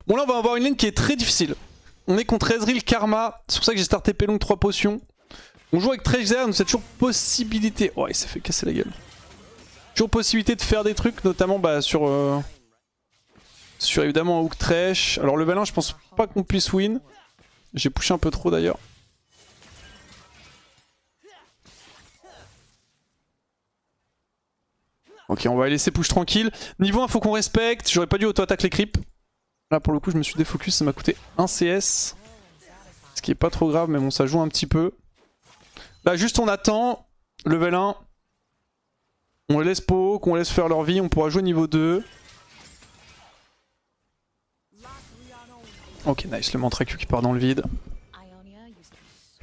Bon là on va avoir une lane qui est très difficile. On est contre Ezreal Karma, c'est pour ça que j'ai starté Pelong 3 potions. On joue avec Trezer, donc c'est toujours possibilité... Oh il s'est fait casser la gueule. Toujours possibilité de faire des trucs, notamment bah, sur évidemment Hook Thresh. Alors level 1 je pense pas qu'on puisse win. J'ai pushé un peu trop d'ailleurs. Ok, on va les laisser push tranquille. Niveau 1, faut qu'on respecte. J'aurais pas dû auto-attaque les creeps. Là, pour le coup, je me suis défocus. Ça m'a coûté 1 CS. Ce qui est pas trop grave, mais bon, ça joue un petit peu. Là, juste on attend. Level 1. On les laisse poke, on laisse faire leur vie. On pourra jouer niveau 2. Ok, nice. Le mantra Q qui part dans le vide.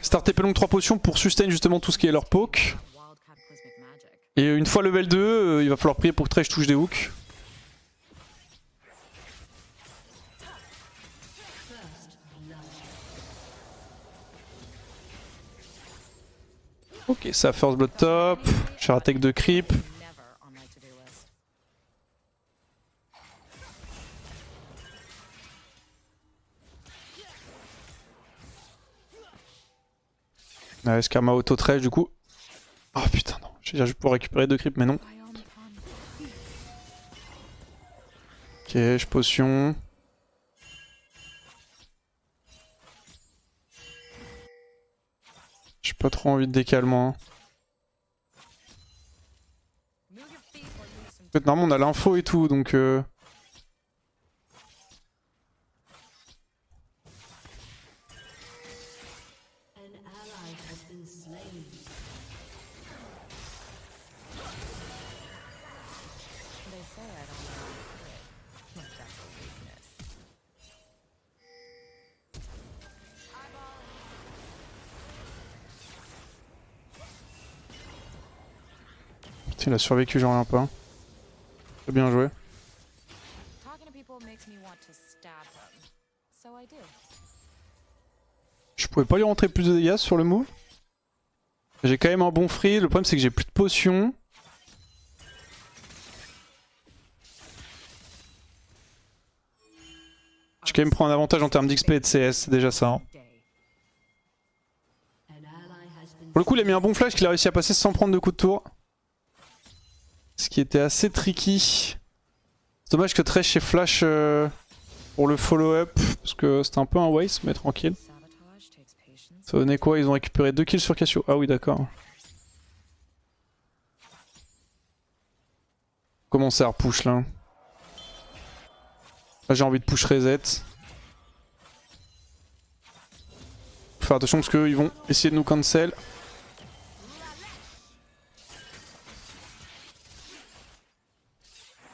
Starter Pelong 3 potions pour sustain justement tout ce qui est leur poke. Et une fois level 2, il va falloir prier pour que Thresh touche des hooks. Ok, ça first blood top. Char attack de creep. Ouais, Karma auto Thresh du coup. Oh putain non, j'ai déjà pour récupérer 2 creeps mais non. Ok, je potion. J'ai pas trop envie de décaler moi. En fait normalement on a l'info et tout donc il a survécu, j'en reviens pas. Très bien joué. Je pouvais pas lui rentrer plus de dégâts sur le move. J'ai quand même un bon free, le problème c'est que j'ai plus de potions. J'ai quand même pris un avantage en termes d'XP et de CS, c'est déjà ça. Hein. Pour le coup il a mis un bon flash qu'il a réussi à passer sans prendre de coup de tour. Ce qui était assez tricky. C'est dommage que Thresh ait flash pour le follow-up, parce que c'était un peu un waste, mais tranquille. Ça donnait quoi? Ils ont récupéré 2 kills sur Cassio. Ah oui d'accord. Commencer à repush là. Là j'ai envie de push reset. Faut faire attention parce qu'ils vont essayer de nous cancel.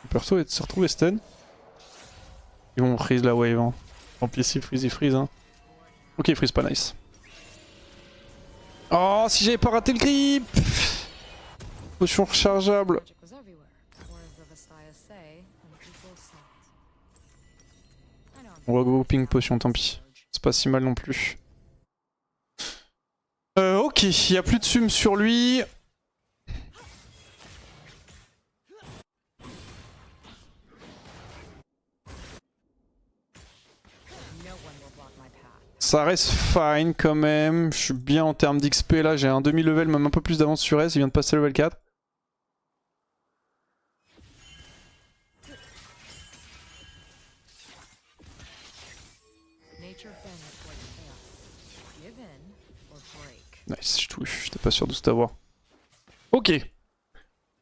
Le perso s'est retrouvé stun. Ils vont freeze la wave. Hein. Tant pis s'ils freeze, ils freeze. Hein. Ok, ils freeze pas nice. Oh, si j'avais pas raté le creep! Potion rechargeable. On va go ping potion, tant pis. C'est pas si mal non plus. Ok, il n'y a plus de sum sur lui. Ça reste fine quand même. Je suis bien en termes d'XP là. J'ai un demi-level, même un peu plus d'avance sur S. Il vient de passer level 4. Nice, je touche. J'étais pas sûr de tout avoir. Ok.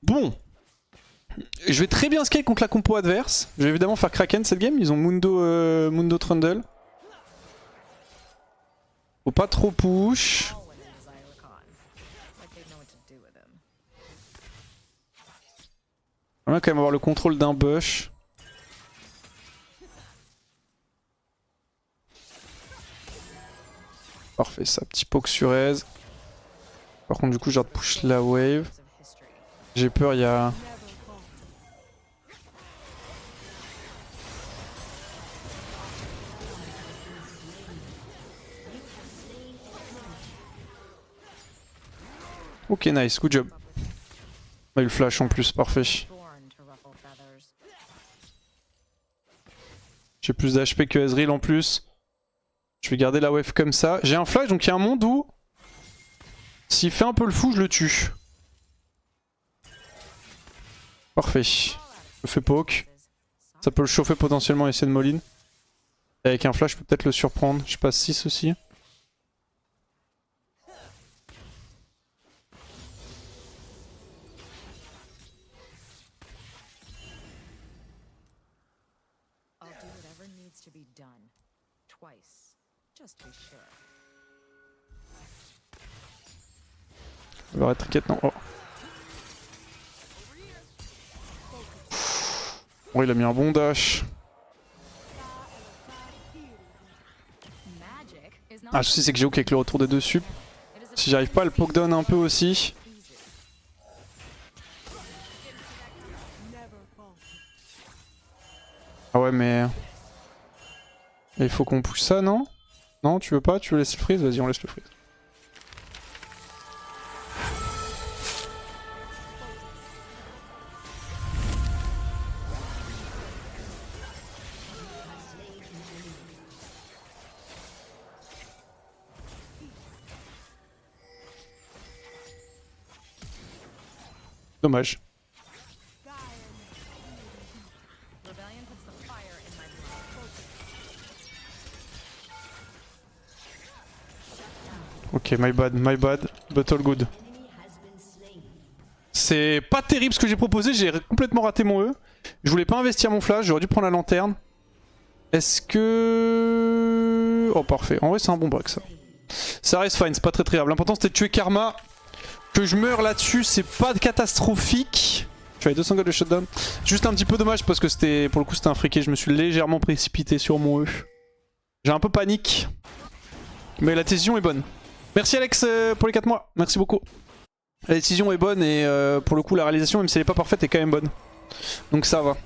Bon. Je vais très bien scale contre la compo adverse. Je vais évidemment faire Kraken cette game. Ils ont Mundo Trundle. Faut pas trop push. On va quand même avoir le contrôle d'un bush. Parfait, ça. Petit poke sur aise. Par contre, du coup, j'ai hâte de push la wave. J'ai peur, il y a... Ok, nice, good job. On a eu le flash en plus, parfait. J'ai J'ai plus d'HP que Ezreal en plus. Je vais garder la wave comme ça. J'ai un flash, donc il y a un monde où s'il fait un peu le fou, je le tue. Parfait. Je fais poke. Ça peut le chauffer potentiellement, essayer de Moline. Et avec un flash, je peux peut-être le surprendre. Je passe 6 aussi. Il va arrêter triquette, non. Oh. Oh, il a mis un bon dash. Ah, le souci c'est que j'ai hook avec le retour des deux sup. Si j'arrive pas à le poke down un peu aussi. Ah ouais mais... il faut qu'on pousse ça, non? Non, tu veux pas? Tu veux laisser le freeze? Vas-y, on laisse le freeze. Dommage. Ok, my bad, but all good. C'est pas terrible ce que j'ai proposé, j'ai complètement raté mon E. Je voulais pas investir mon flash, j'aurais dû prendre la lanterne. Est-ce que... oh parfait, en vrai c'est un bon back ça. Ça reste fine, c'est pas très grave. L'important c'était de tuer Karma. Que je meure là-dessus, c'est pas catastrophique. Tu as 200 gold de shutdown. Juste un petit peu dommage parce que c'était, pour le coup c'était un friqué, je me suis légèrement précipité sur mon E. J'ai un peu panique. Mais la décision est bonne. Merci Alex pour les 4 mois, merci beaucoup. La décision est bonne et pour le coup la réalisation, même si elle est pas parfaite, est quand même bonne. Donc ça va.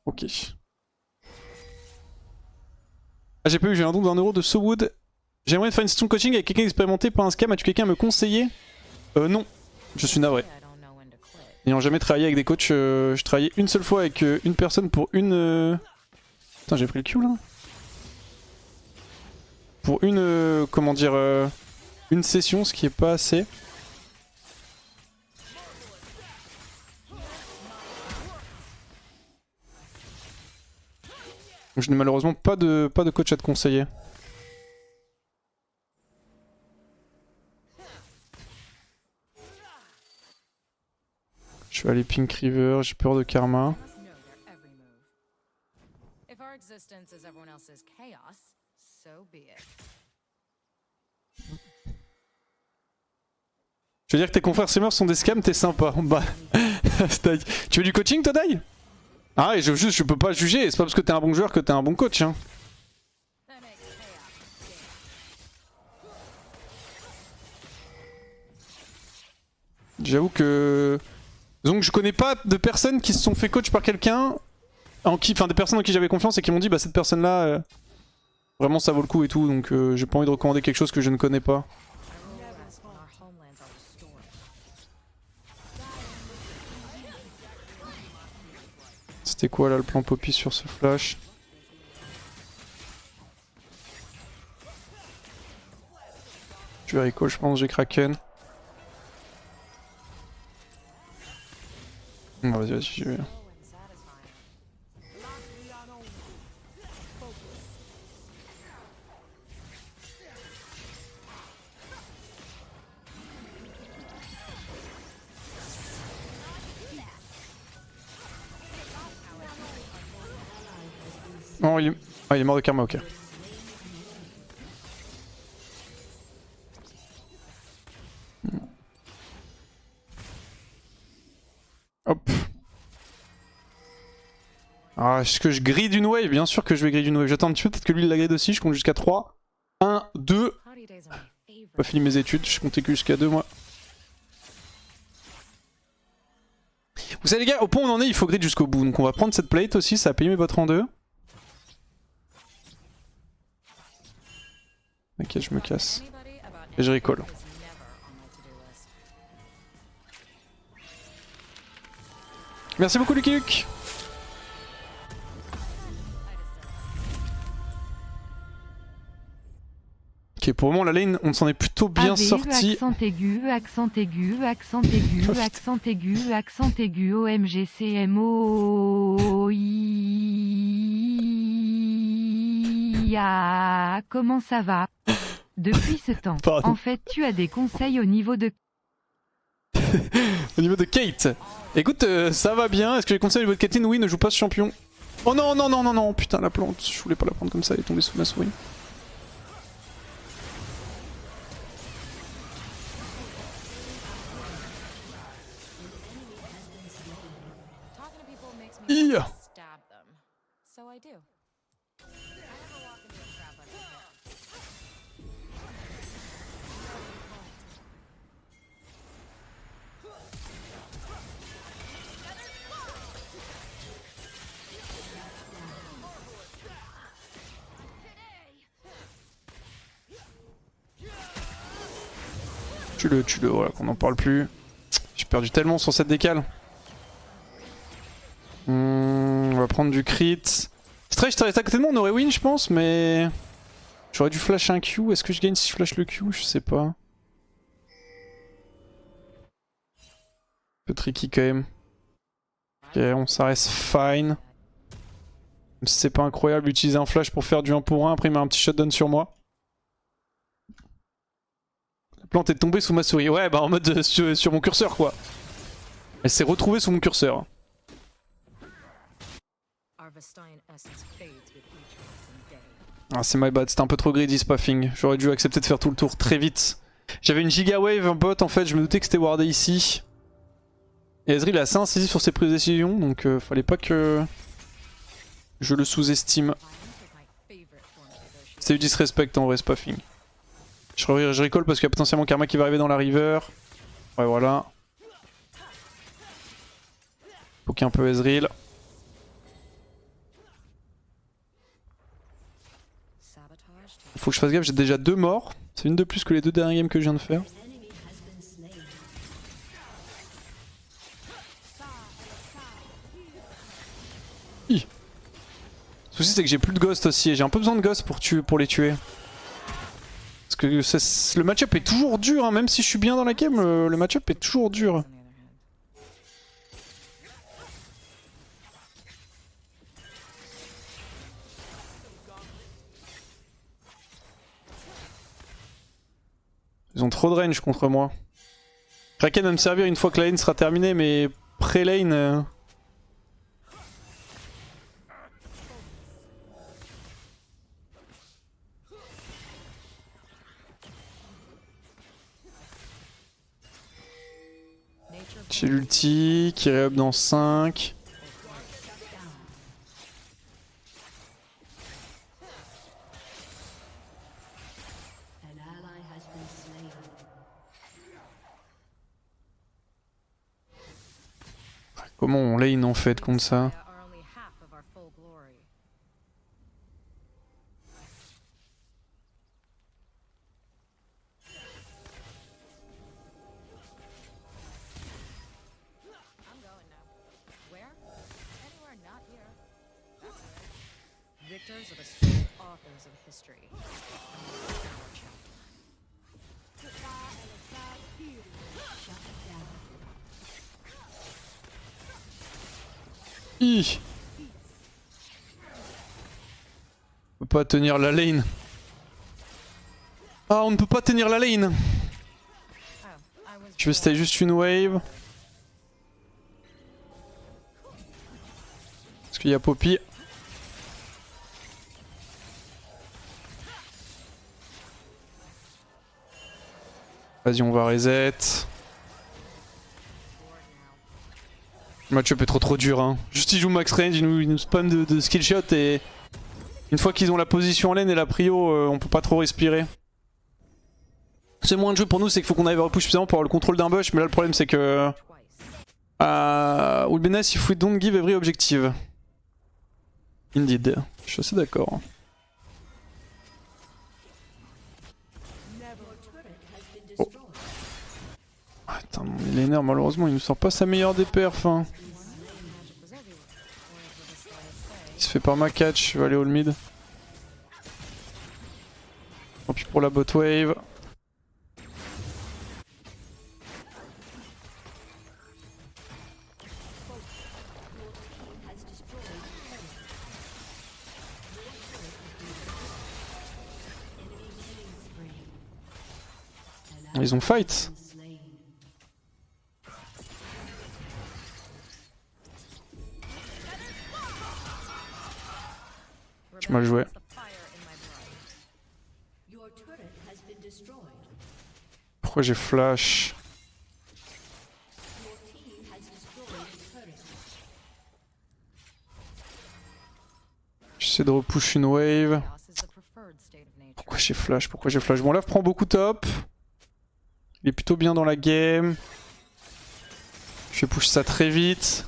Ok. Ah j'ai pas eu, j'ai un don d'1€ de SoWood. J'aimerais faire une session de coaching avec quelqu'un expérimenté, pas un scam. As-tu quelqu'un à me conseiller? Non, je suis navré. N'ayant jamais travaillé avec des coachs, je travaillais une seule fois avec une personne pour une... Putain j'ai pris le Q là. Pour une... comment dire... une session, ce qui est pas assez. Je n'ai malheureusement pas de coach à te conseiller. Je vais aller Pink River, j'ai peur de Karma. Je veux dire que tes confrères streamers sont des scams, t'es sympa. Bah, tu veux du coaching toi Dai? Ah et je peux pas juger, c'est pas parce que t'es un bon joueur que t'es un bon coach hein. J'avoue que... donc je connais pas de personnes qui se sont fait coach par quelqu'un, enfin des personnes en qui j'avais confiance et qui m'ont dit bah cette personne là, vraiment ça vaut le coup et tout, donc j'ai pas envie de recommander quelque chose que je ne connais pas. C'était quoi là le plan Poppy sur ce flash? Je vais recall, je pense, j'ai Kraken. Non, vas-y, j'y vais. Non, il est mort de Karma, ok. Hop. Ah, est-ce que je grille d'une wave? Bien sûr que je vais griller d'une wave. J'attends un petit peu, peut-être que lui il la grille aussi. Je compte jusqu'à 3. 1, 2. J'ai pas fini mes études, je comptais que jusqu'à 2 moi. Vous savez les gars, au point où on en est, il faut grid jusqu'au bout. Donc on va prendre cette plate aussi, ça a payé mes bottes en 2. Ok, je me casse. Et je recall. Merci beaucoup Lucky Luke. Ok, pour le moment la lane on s'en est plutôt bien sorti. Accent aigu, accent aigu, accent aigu, accent aigu, accent aigu, OMGCMO. Comment ça va? Depuis ce temps. Pardon. En fait, tu as des conseils au niveau de... Au niveau de Kate. Écoute, ça va bien. Est-ce que les conseils au niveau de Caitlyn? Oui, ne joue pas ce champion. Oh non, non, non, non, non. Putain, la plante. Je voulais pas la prendre comme ça. Elle est tombée sous ma souris. Yeah. Tue-le, voilà, qu'on n'en parle plus. J'ai perdu tellement sur cette décale. On va prendre du crit. Stretch, t'arrêtes à côté de moi, on aurait win, je pense, mais... J'aurais dû flash un Q. Est-ce que je gagne si je flash le Q? Je sais pas. Un peu tricky quand même. Ok, ça reste fine. Même si c'est pas incroyable d'utiliser un flash pour faire du 1 pour 1, après il met un petit shutdown sur moi. La plante est tombée sous ma souris. Ouais, bah en mode sur mon curseur quoi. Elle s'est retrouvée sous mon curseur. Ah, c'est my bad, c'était un peu trop greedy spaffing. J'aurais dû accepter de faire tout le tour très vite. J'avais une giga wave, un bot en fait, je me doutais que c'était wardé ici. Et Ezreal est assez incisif sur ses prises de décision, donc fallait pas que je le sous-estime. C'était du disrespect en vrai, spaffing. Je recall parce qu'il y a potentiellement Karma qui va arriver dans la river. Ouais, voilà. Poke un peu Ezreal. Faut que je fasse gaffe, j'ai déjà 2 morts. C'est une de plus que les 2 derniers games que je viens de faire. Le souci c'est que j'ai plus de ghost aussi et j'ai un peu besoin de ghost pour les tuer. Parce que le match-up est toujours dur, hein. Même si je suis bien dans la game, le match-up est toujours dur. Ils ont trop de range contre moi. Kraken va me servir une fois que la lane sera terminée, mais pré-lane... J'ai l'ulti qui réup dans 5. Comment on lane en fait contre ça? Victors are the sole authors of history. Hi. On peut pas tenir la lane. Ah, on ne peut pas tenir la lane. Je vais stay juste une wave. Parce qu'il y a Poppy. Vas-y, on va reset. Le match-up est trop dur, hein. Juste ils jouent max range, ils nous spam de skill shot et une fois qu'ils ont la position en lane et la prio, on peut pas trop respirer. C'est moins de jeu pour nous, c'est qu'il faut qu'on arrive à repush suffisamment pour avoir le contrôle d'un bush, mais là le problème c'est que... Ulbenas, if we don't give every objective. Indeed, je suis assez d'accord. Oh. Attends, mon millénaire malheureusement il nous sort pas sa meilleure des perfs. Hein. Il se fait par ma catch, je vais aller all mid. Tant pis pour la bot wave. Ils ont fight. J'ai mal joué. The fire in my blood. Pourquoi j'ai flash? J'essaie de repush une wave. Chaos is the preferred state of nature. Pourquoi j'ai flash? Pourquoi j'ai flash? Bon, là, prend beaucoup top. Il est plutôt bien dans la game. Je vais push ça très vite.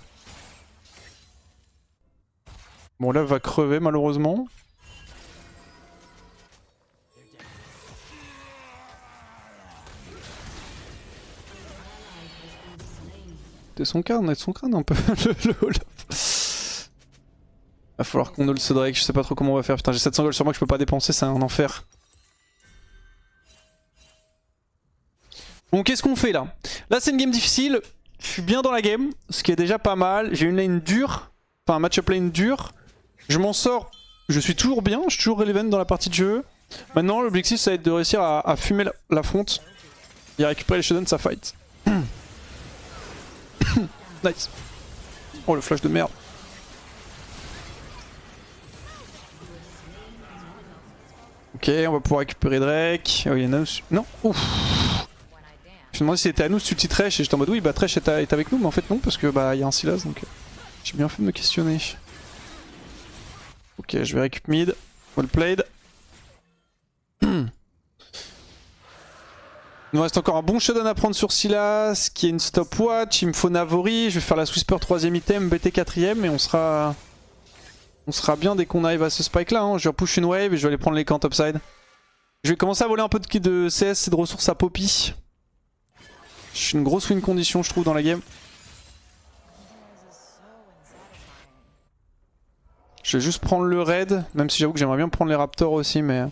Bon, là, va crever malheureusement. De son crâne un peu. Va falloir qu'on ult ce Drake, je sais pas trop comment on va faire. Putain, j'ai 700 gold sur moi que je peux pas dépenser, c'est un enfer. Bon, qu'est-ce qu'on fait là? Là, c'est une game difficile. Je suis bien dans la game, ce qui est déjà pas mal. J'ai une lane dure, enfin un match-up lane dur. Je m'en sors, je suis toujours bien, je suis toujours relevant dans la partie de jeu. Maintenant, l'objectif, ça va être de réussir à fumer la fonte et à récupérer les shutdowns de sa fight. Nice. Oh, le flash de merde. Ok, on va pouvoir récupérer Drake. Oh, il y en a... Non, ouf. Je me demandais si c'était à nous ce ulti Thresh et j'étais en mode oui bah Thresh est avec nous mais en fait non parce que bah il y a un Sylas donc j'ai bien fait de me questionner. Ok, je vais récup mid. Well played. Il nous reste encore un bon shutdown à prendre sur Sylas qui est une stopwatch. Il me faut Navori, je vais faire la Whisper 3ème item, BT 4ème et on sera bien dès qu'on arrive à ce spike là. Hein. Je vais repush une wave et je vais aller prendre les camps topside. Je vais commencer à voler un peu de CS et de ressources à Poppy. Je suis une grosse win condition je trouve dans la game. Je vais juste prendre le raid, même si j'avoue que j'aimerais bien prendre les raptors aussi mais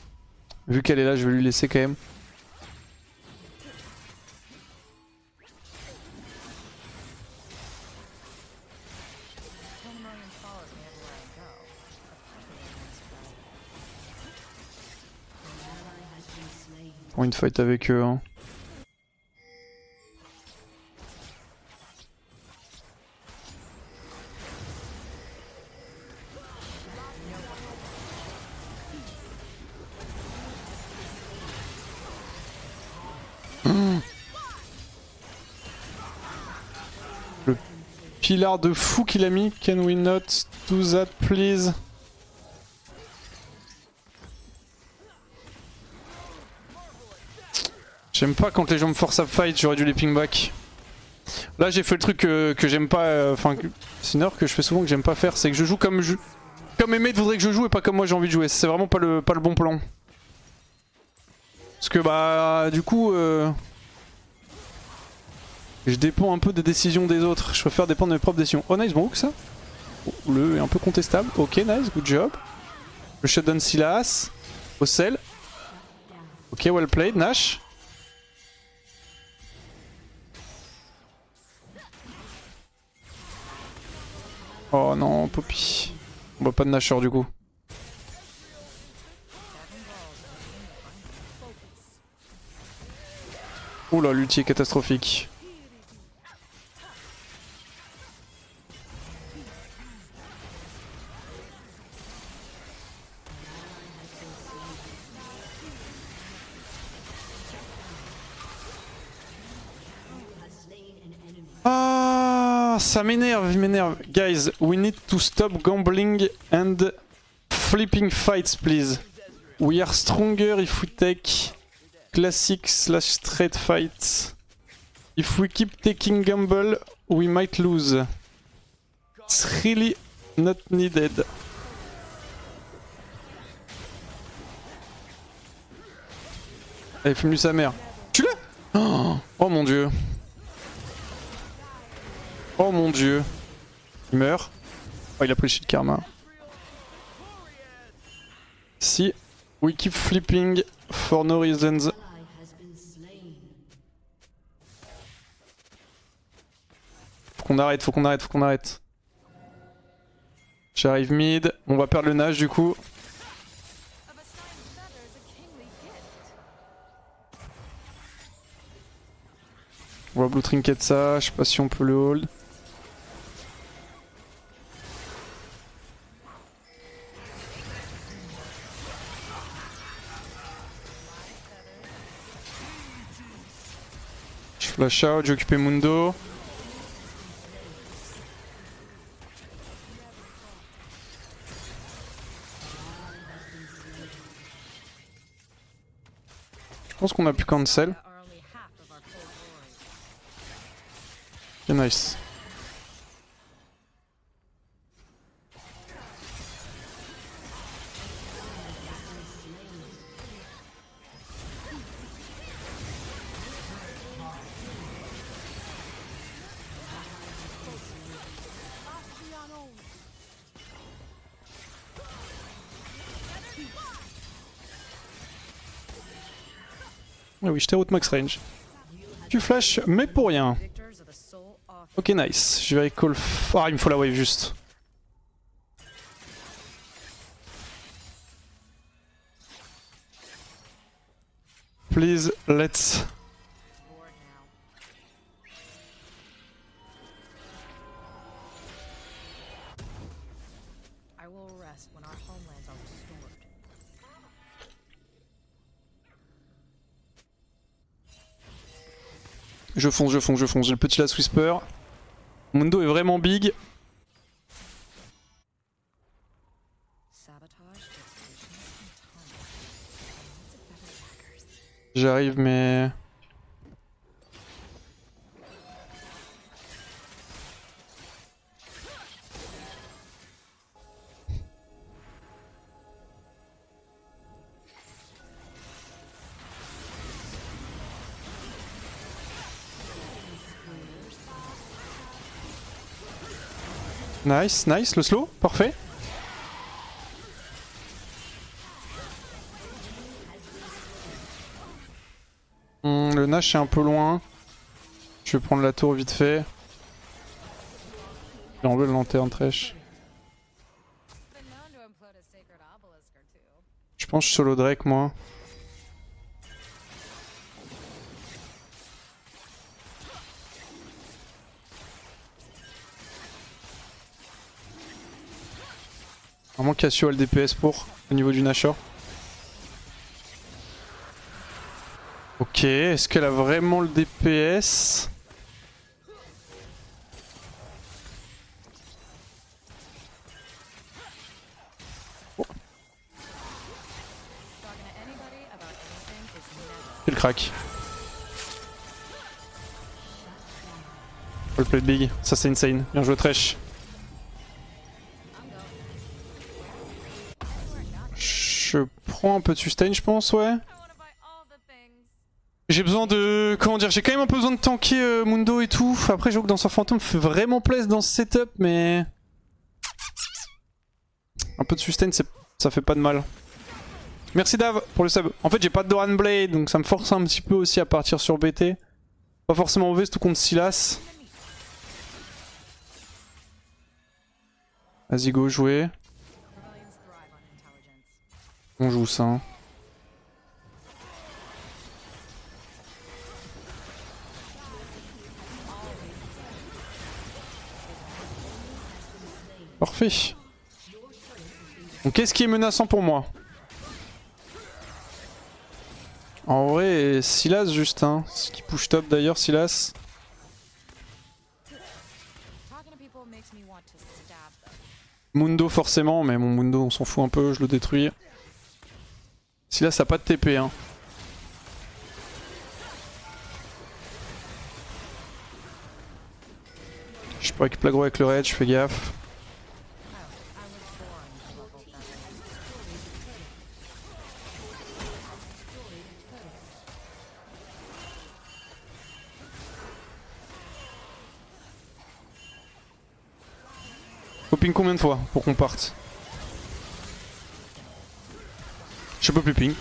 vu qu'elle est là je vais lui laisser quand même. Pour une fight avec eux hein. Le pilar de fou qu'il a mis. Can we not do that please? J'aime pas quand les gens me forcent à fight, j'aurais dû les ping back. Là j'ai fait le truc que j'aime pas, enfin c'est une erreur que je fais souvent que j'aime pas faire, c'est que je joue comme mes mates voudraient que je joue et pas comme moi j'ai envie de jouer. C'est vraiment pas le bon plan. Parce que bah du coup je dépends un peu des décisions des autres. Je préfère dépendre de mes propres décisions. Oh nice bon hook ça. Oh, le est un peu contestable. Ok nice, good job. Le shutdown Sylas. Au sel. Ok well played, Nash. Oh non, Poppy. On voit pas de Nasher du coup. Oula, l'ulti est catastrophique. Ah, ça m'énerve, il m'énerve. Guys, we need to stop gambling and flipping fights, please. We are stronger if we take classic / straight fights. If we keep taking gamble, we might lose. It's really not needed. Allez, fume-lui sa mère. Tu l'as? Oh mon dieu. Oh mon dieu. Il meurt. Oh il a pris le shit karma. Si. We keep flipping for no reasons. Faut qu'on arrête. J'arrive mid, on va perdre le nage du coup. On va blue trinket ça, je sais pas si on peut le hold. Je flash out, j'ai occupé Mundo. Je pense qu'on a pu cancel. Ok, nice. Ah oui, j'étais out max range. Tu flash, mais pour rien. Ok, nice. Je vais call. Ah, il me faut la wave juste. Please, let's. I will rest when our homelands are restored. Je fonce. J'ai le petit Last Whisper. Mundo est vraiment big. J'arrive mais... Nice, le slow, parfait. Le Nash est un peu loin. Je vais prendre la tour vite fait. J'ai enlevé le lanterne trèche. Je pense que je solo Drake moi. Vraiment Cassio a le DPS pour au niveau du Nashor. Ok, est-ce qu'elle a vraiment le DPS? Oh. Et le crack. All play big, ça c'est insane. Bien joué Thresh. Je prends un peu de sustain je pense, ouais. J'ai besoin de... Comment dire, j'ai quand même un peu besoin de tanker Mundo et tout. Après j'avoue que Danseur Fantôme fait vraiment plaisir dans ce setup mais... Un peu de sustain ça fait pas de mal. Merci Dave pour le sub. En fait j'ai pas de Doran Blade donc ça me force un petit peu aussi à partir sur BT. Pas forcément mauvais tout contre Silas. Vas-y go jouer. On joue ça. Hein. Parfait. Donc qu'est-ce qui est menaçant pour moi? En vrai, Silas juste, hein. Ce qui push top d'ailleurs, Silas. Mundo forcément, mais mon Mundo on s'en fout un peu, je le détruis. Silas a pas de TP, hein. Je peux récupérer l'aggro avec le raid, je fais gaffe. Faut ping combien de fois pour qu'on parte? Je peux plus ping.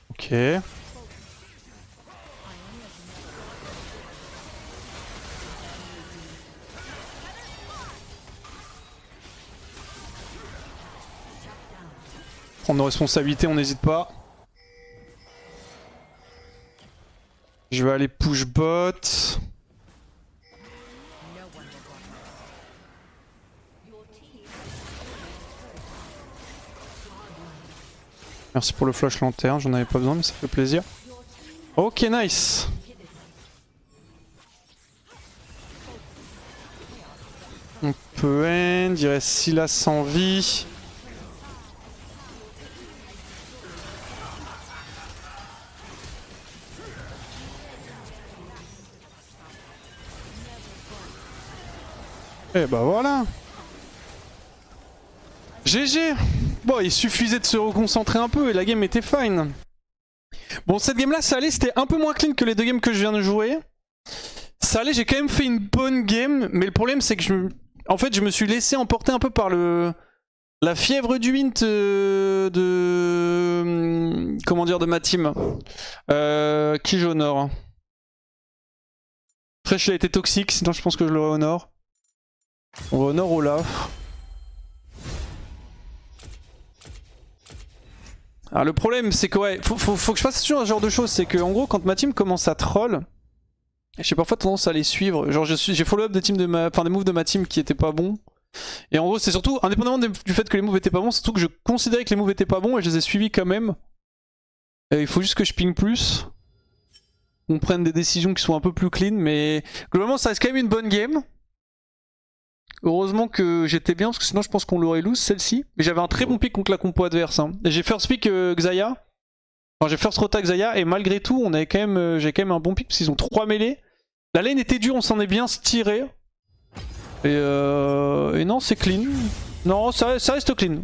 Ok. Prendre nos responsabilités, on n'hésite pas. Je vais aller push bot. Merci pour le flash lanterne, j'en avais pas besoin mais ça fait plaisir. Ok, nice. On peut end, il reste Sylas sans vie. Et bah voilà. GG. Bon, il suffisait de se reconcentrer un peu et la game était fine. Bon, cette game là, ça allait, c'était un peu moins clean que les deux games que je viens de jouer. Ça allait, j'ai quand même fait une bonne game, mais le problème c'est que en fait, je me suis laissé emporter un peu par la fièvre du Wind comment dire, de ma team. Qui j'honore. Fresh il a été toxique, sinon je pense que je le honore. On va honor Olaf. Alors le problème c'est que ouais, faut que je fasse attention à ce genre de choses, c'est que en gros quand ma team commence à troll, j'ai parfois tendance à les suivre. Genre j'ai follow up des moves de ma team qui étaient pas bons. Et en gros c'est surtout, indépendamment du fait que les moves étaient pas bons, c'est surtout que je considérais que les moves étaient pas bons et je les ai suivis quand même. Et il faut juste que je ping plus. On prenne des décisions qui sont un peu plus clean, mais globalement ça reste quand même une bonne game. Heureusement que j'étais bien parce que sinon je pense qu'on l'aurait lose celle-ci. Mais j'avais un très bon pick contre la compo adverse. Hein. J'ai first pick Xayah. Enfin j'ai first rota Xayah et malgré tout on avait quand même, j'ai quand même un bon pick parce qu'ils ont 3 mêlées. La lane était dure, on s'en est bien tiré. Et non c'est clean. Non ça reste clean.